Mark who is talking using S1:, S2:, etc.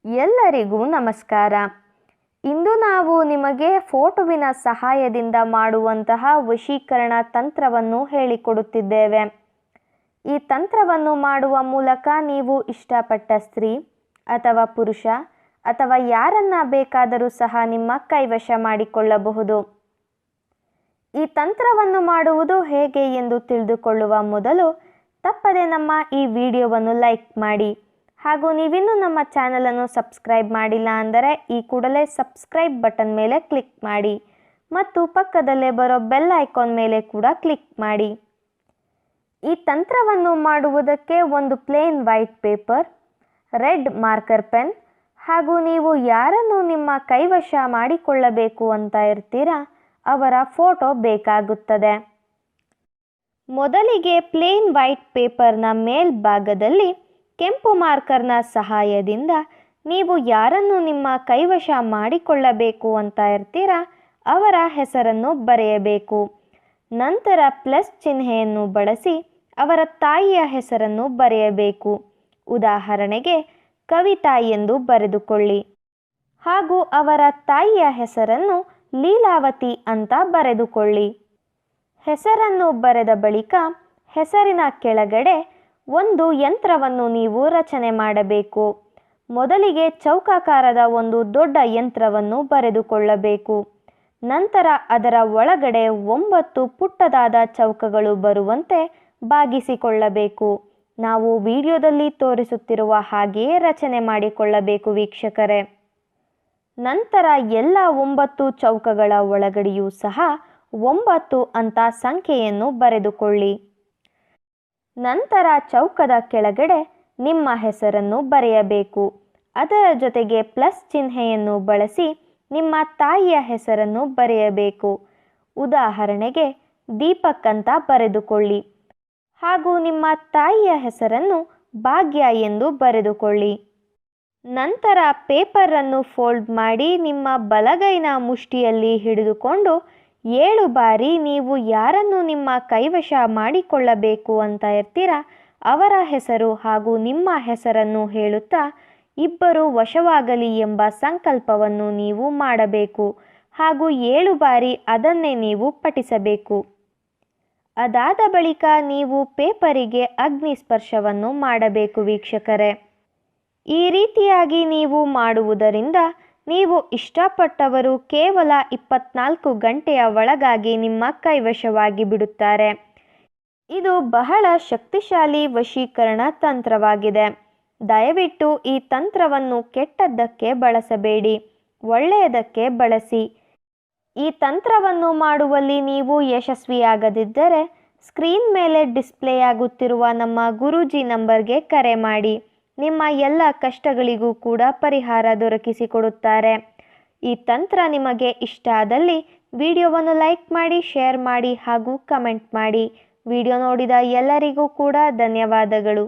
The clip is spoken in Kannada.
S1: ಎಲ್ಲರಿಗೂ ನಮಸ್ಕಾರ. ಇಂದು ನಾವು ನಿಮಗೆ ಫೋಟೋವಿನ ಸಹಾಯದಿಂದ ಮಾಡುವಂತಹ ವಶೀಕರಣ ತಂತ್ರವನ್ನು ಹೇಳಿಕೊಡುತ್ತಿದ್ದೇವೆ. ಈ ತಂತ್ರವನ್ನು ಮಾಡುವ ಮೂಲಕ ನೀವು ಇಷ್ಟಪಟ್ಟ ಸ್ತ್ರೀ ಅಥವಾ ಪುರುಷ ಅಥವಾ ಯಾರನ್ನ ಬೇಕಾದರೂ ಸಹ ನಿಮ್ಮ ಕೈವಶ ಮಾಡಿಕೊಳ್ಳಬಹುದು. ಈ ತಂತ್ರವನ್ನು ಮಾಡುವುದು ಹೇಗೆ ಎಂದು ತಿಳಿದುಕೊಳ್ಳುವ ಮೊದಲು ತಪ್ಪದೆ ನಮ್ಮ ಈ ವಿಡಿಯೋವನ್ನು ಲೈಕ್ ಮಾಡಿ. ಹಾಗೂ ನೀವಿನ್ನೂ ನಮ್ಮ ಚಾನಲನ್ನು ಸಬ್ಸ್ಕ್ರೈಬ್ ಮಾಡಿಲ್ಲ ಅಂದರೆ ಈ ಕೂಡಲೇ ಸಬ್ಸ್ಕ್ರೈಬ್ ಬಟನ್ ಮೇಲೆ ಕ್ಲಿಕ್ ಮಾಡಿ ಮತ್ತು ಪಕ್ಕದಲ್ಲೇ ಬರೋ ಬೆಲ್ ಐಕಾನ್ ಮೇಲೆ ಕೂಡ ಕ್ಲಿಕ್ ಮಾಡಿ. ಈ ತಂತ್ರವನ್ನು ಮಾಡುವುದಕ್ಕೆ ಒಂದು plane white paper, red marker pen ಹಾಗೂ ನೀವು ಯಾರನ್ನು ನಿಮ್ಮ ಕೈವಶ ಮಾಡಿಕೊಳ್ಳಬೇಕು ಅಂತ ಇರ್ತೀರಾ ಅವರ ಫೋಟೋ ಬೇಕಾಗುತ್ತದೆ. ಮೊದಲಿಗೆ ಪ್ಲೇನ್ ವೈಟ್ ಪೇಪರ್ನ ಮೇಲ್ಭಾಗದಲ್ಲಿ ಕೆಂಪು ಮಾರ್ಕರ್ನ ಸಹಾಯದಿಂದ ನೀವು ಯಾರನ್ನು ನಿಮ್ಮ ಕೈವಶ ಮಾಡಿಕೊಳ್ಳಬೇಕು ಅಂತ ಇರ್ತೀರಾ ಅವರ ಹೆಸರನ್ನು ಬರೆಯಬೇಕು. ನಂತರ ಪ್ಲಸ್ ಚಿಹ್ನೆಯನ್ನು ಬಳಸಿ ಅವರ ತಾಯಿಯ ಹೆಸರನ್ನು ಬರೆಯಬೇಕು. ಉದಾಹರಣೆಗೆ ಕವಿತಾ ಎಂದು ಬರೆದುಕೊಳ್ಳಿ ಹಾಗೂ ಅವರ ತಾಯಿಯ ಹೆಸರನ್ನು ಲೀಲಾವತಿ ಅಂತ ಬರೆದುಕೊಳ್ಳಿ. ಹೆಸರನ್ನು ಬರೆದ ಬಳಿಕ ಹೆಸರಿನ ಕೆಳಗಡೆ ಒಂದು ಯಂತ್ರವನ್ನು ನೀವು ರಚನೆ ಮಾಡಬೇಕು. ಮೊದಲಿಗೆ ಚೌಕಾಕಾರದ ಒಂದು ದೊಡ್ಡ ಯಂತ್ರವನ್ನು ಬರೆದುಕೊಳ್ಳಬೇಕು. ನಂತರ ಅದರ ಒಳಗಡೆ 9 ಪುಟ್ಟದಾದ ಚೌಕಗಳು ಬರುವಂತೆ ಬಾಗಿಸಿಕೊಳ್ಳಬೇಕು. ನಾವು ವಿಡಿಯೋದಲ್ಲಿ ತೋರಿಸುತ್ತಿರುವ ಹಾಗೆಯೇ ರಚನೆ ಮಾಡಿಕೊಳ್ಳಬೇಕು ವೀಕ್ಷಕರೇ. ನಂತರ ಎಲ್ಲ 9 ಚೌಕಗಳ ಒಳಗಡೆಯೂ ಸಹ 9 ಅಂತ ಸಂಖ್ಯೆಯನ್ನು ಬರೆದುಕೊಳ್ಳಿ. ನಂತರ ಚೌಕದ ಕೆಳಗಡೆ ನಿಮ್ಮ ಹೆಸರನ್ನು ಬರೆಯಬೇಕು. ಅದರ ಜೊತೆಗೆ ಪ್ಲಸ್ ಚಿಹ್ನೆಯನ್ನು ಬಳಸಿ ನಿಮ್ಮ ತಾಯಿಯ ಹೆಸರನ್ನು ಬರೆಯಬೇಕು. ಉದಾಹರಣೆಗೆ ದೀಪಕ್ ಅಂತ ಬರೆದುಕೊಳ್ಳಿ ಹಾಗೂ ನಿಮ್ಮ ತಾಯಿಯ ಹೆಸರನ್ನು ಭಾಗ್ಯ ಎಂದು ಬರೆದುಕೊಳ್ಳಿ. ನಂತರ ಪೇಪರನ್ನು ಫೋಲ್ಡ್ ಮಾಡಿ ನಿಮ್ಮ ಬಲಗೈನ ಮುಷ್ಟಿಯಲ್ಲಿ ಹಿಡಿದುಕೊಂಡು 7 ಬಾರಿ ನೀವು ಯಾರನ್ನು ನಿಮ್ಮ ಕೈವಶ ಮಾಡಿಕೊಳ್ಳಬೇಕು ಅಂತ ಇರ್ತೀರಾ ಅವರ ಹೆಸರು ಹಾಗೂ ನಿಮ್ಮ ಹೆಸರನ್ನು ಹೇಳುತ್ತಾ ಇಬ್ಬರು ವಶವಾಗಲಿ ಎಂಬ ಸಂಕಲ್ಪವನ್ನು ನೀವು ಮಾಡಬೇಕು ಹಾಗೂ 7 ಬಾರಿ ಅದನ್ನೇ ನೀವು ಪಠಿಸಬೇಕು. ಅದಾದ ಬಳಿಕ ನೀವು ಪೇಪರಿಗೆ ಅಗ್ನಿ ಸ್ಪರ್ಶವನ್ನು ಮಾಡಬೇಕು ವೀಕ್ಷಕರೇ. ಈ ರೀತಿಯಾಗಿ ನೀವು ಮಾಡುವುದರಿಂದ ನೀವು ಇಷ್ಟಪಟ್ಟವರು ಕೇವಲ 24 ಗಂಟೆಯ ಒಳಗಾಗಿ ನಿಮ್ಮ ಕೈವಶವಾಗಿ ಬಿಡುತ್ತಾರೆ. ಇದು ಬಹಳ ಶಕ್ತಿಶಾಲಿ ವಶೀಕರಣ ತಂತ್ರವಾಗಿದೆ. ದಯವಿಟ್ಟು ಈ ತಂತ್ರವನ್ನು ಕೆಟ್ಟದ್ದಕ್ಕೆ ಬಳಸಬೇಡಿ, ಒಳ್ಳೆಯದಕ್ಕೆ ಬಳಸಿ. ಈ ತಂತ್ರವನ್ನು ಮಾಡುವಲ್ಲಿ ನೀವು ಯಶಸ್ವಿಯಾಗದಿದ್ದರೆ ಸ್ಕ್ರೀನ್ ಮೇಲೆ ಡಿಸ್ಪ್ಲೇ ಆಗುತ್ತಿರುವ ನಮ್ಮ ಗುರೂಜಿ ನಂಬರ್ಗೆ ಕರೆ ಮಾಡಿ. ನಿಮ್ಮ ಎಲ್ಲ ಕಷ್ಟಗಳಿಗೂ ಕೂಡ ಪರಿಹಾರ ದೊರಕಿಸಿಕೊಡುತ್ತಾರೆ. ಈ ತಂತ್ರ ನಿಮಗೆ ಇಷ್ಟ ಆದಲ್ಲಿ ವಿಡಿಯೋವನ್ನು ಲೈಕ್ ಮಾಡಿ, ಶೇರ್ ಮಾಡಿ ಹಾಗೂ ಕಮೆಂಟ್ ಮಾಡಿ. ವಿಡಿಯೋ ನೋಡಿದ ಎಲ್ಲರಿಗೂ ಕೂಡ ಧನ್ಯವಾದಗಳು.